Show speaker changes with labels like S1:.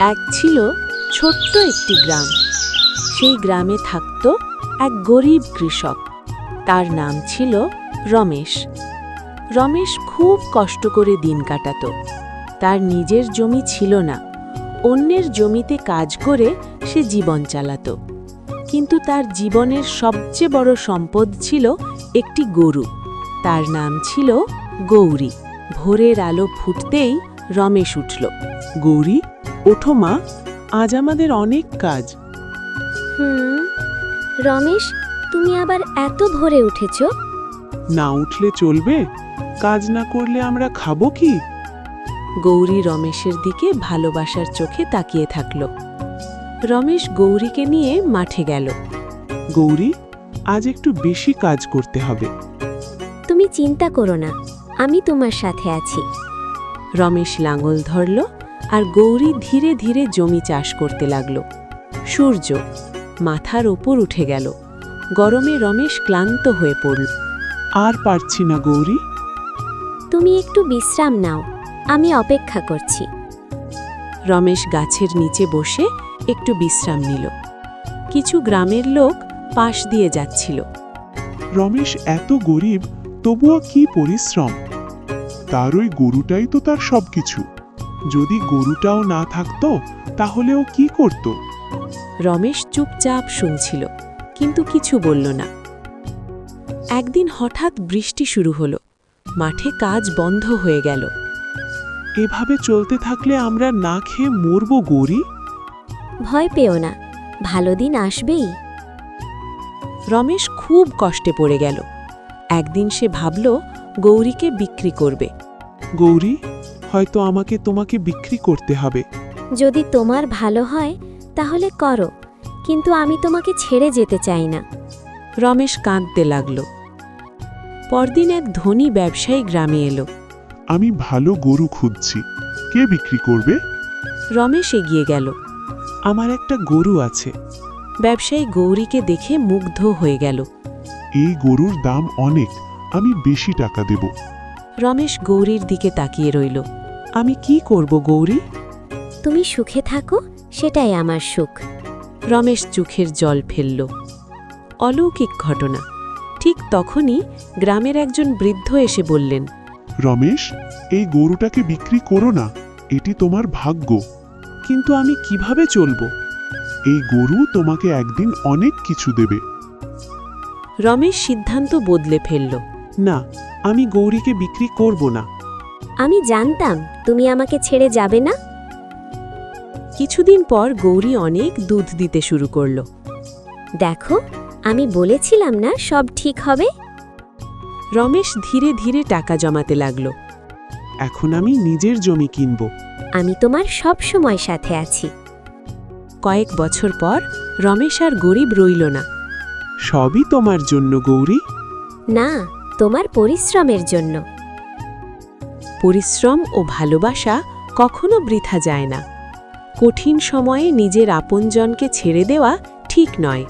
S1: এক ছিল ছোট্ট একটি গ্রাম। সেই গ্রামে থাকত এক গরিব কৃষক। তার নাম ছিল রমেশ। রমেশ খুব কষ্ট করে দিন কাটাত। তার নিজের জমি ছিল না, অন্যের জমিতে কাজ করে সে জীবন চালাত। কিন্তু তার জীবনের সবচেয়ে বড় সম্পদ ছিল একটি গরু। তার নাম ছিল গৌরী। ভোরের আলো ফুটতেই রমেশ উঠল।
S2: গৌরী, ওঠো মা, আজ আমাদের অনেক কাজ।
S3: রমেশ, তুমি আবার এত ভোরে উঠেছ?
S2: না উঠলে চলবে? কাজ না করলে আমরা খাবো কি?
S1: গৌরী রমেশের দিকে ভালোবাসার চোখে তাকিয়ে থাকল। রমেশ গৌরীকে নিয়ে মাঠে গেল।
S2: গৌরী, আজ একটু বেশি কাজ করতে হবে।
S3: তুমি চিন্তা করো না, আমি তোমার সাথে আছি।
S1: রমেশ লাঙল ধরল আর গৌরী ধীরে ধীরে জমি চাষ করতে লাগল। সূর্য মাথার ওপর উঠে গেল। গরমে রমেশ ক্লান্ত হয়ে পড়ল।
S2: আর পারছি না গৌরী।
S3: তুমি একটু বিশ্রাম নাও, আমি অপেক্ষা করছি।
S1: রমেশ গাছের নিচে বসে একটু বিশ্রাম নিল। কিছু গ্রামের লোক পাশ দিয়ে যাচ্ছিল।
S4: রমেশ এত গরিব, তবুও কি পরিশ্রম! তার ওই গরুটাই তো তার সবকিছু। যদি গরুটাও না থাকতো তাহলে ও কি করত?
S1: রমেশ চুপচাপ শুনছিল, কিন্তু কিছু বলল না। একদিন হঠাৎ বৃষ্টি শুরু হলো। মাঠে কাজ বন্ধ হয়ে গেল।
S2: এভাবে চলতে থাকলে আমরা না খেয়ে মরব গৌরী।
S3: ভয় পেও না, ভালো দিন আসবেই।
S1: রমেশ খুব কষ্টে পড়ে গেল। একদিন সে ভাবল গৌরীকে বিক্রি করবে।
S2: গৌরী, হয়তো আমাকে তোমাকে বিক্রি করতে হবে।
S3: যদি তোমার ভালো হয় তাহলে করো, কিন্তু আমি তোমাকে ছেড়ে যেতে চাই না।
S1: রমেশ কাঁদতে লাগল। পরদিন এক ধনী ব্যবসায়ী গ্রামে এলো।
S4: আমি ভালো গরু খুঁজছি, কে বিক্রি করবে?
S1: রমেশ এগিয়ে গেল।
S2: আমার একটা গরু আছে।
S1: ব্যবসায়ী গৌরীকে দেখে মুগ্ধ হয়ে গেল।
S4: এই গরুর দাম অনেক, আমি বেশি টাকা দেব।
S1: রমেশ গৌরীর দিকে তাকিয়ে রইল।
S2: আমি কি করব গৌরী?
S3: তুমি সুখে থাকো, সেটাই আমার সুখ।
S1: রমেশ চোখের জল ফেলল। অলৌকিক ঘটনা। ঠিক তখনই গ্রামের একজন বৃদ্ধ এসে বললেন,
S4: রমেশ, এই গরুটাকে বিক্রি করো না, এটি তোমার ভাগ্য।
S2: কিন্তু আমি কিভাবে চলব?
S4: এই গরু তোমাকে একদিন অনেক কিছু দেবে।
S1: রমেশ সিদ্ধান্ত বদলে ফেলল।
S2: না, আমি গৌরীকে বিক্রি করব না।
S3: আমি জানতাম তুমি আমাকে ছেড়ে যাবে না।
S1: কিছুদিন পর গৌরী অনেক দুধ দিতে শুরু করল।
S3: দেখো, আমি বলেছিলাম না সব ঠিক হবে।
S1: রমেশ ধীরে ধীরে টাকা জমাতে লাগল।
S2: এখন আমি নিজের জমি কিনব।
S3: আমি তোমার সব সময় সাথে আছি।
S1: কয়েক বছর পর রমেশ আর গরিব রইল না।
S2: সবই তোমার জন্য গৌরী।
S3: না, তোমার পরিশ্রমের জন্য।
S1: পরিশ্রম ও ভালোবাসা কখনো বৃথা যায় না। কঠিন সময়ে নিজের আপনজনকে ছেড়ে দেওয়া ঠিক নয়।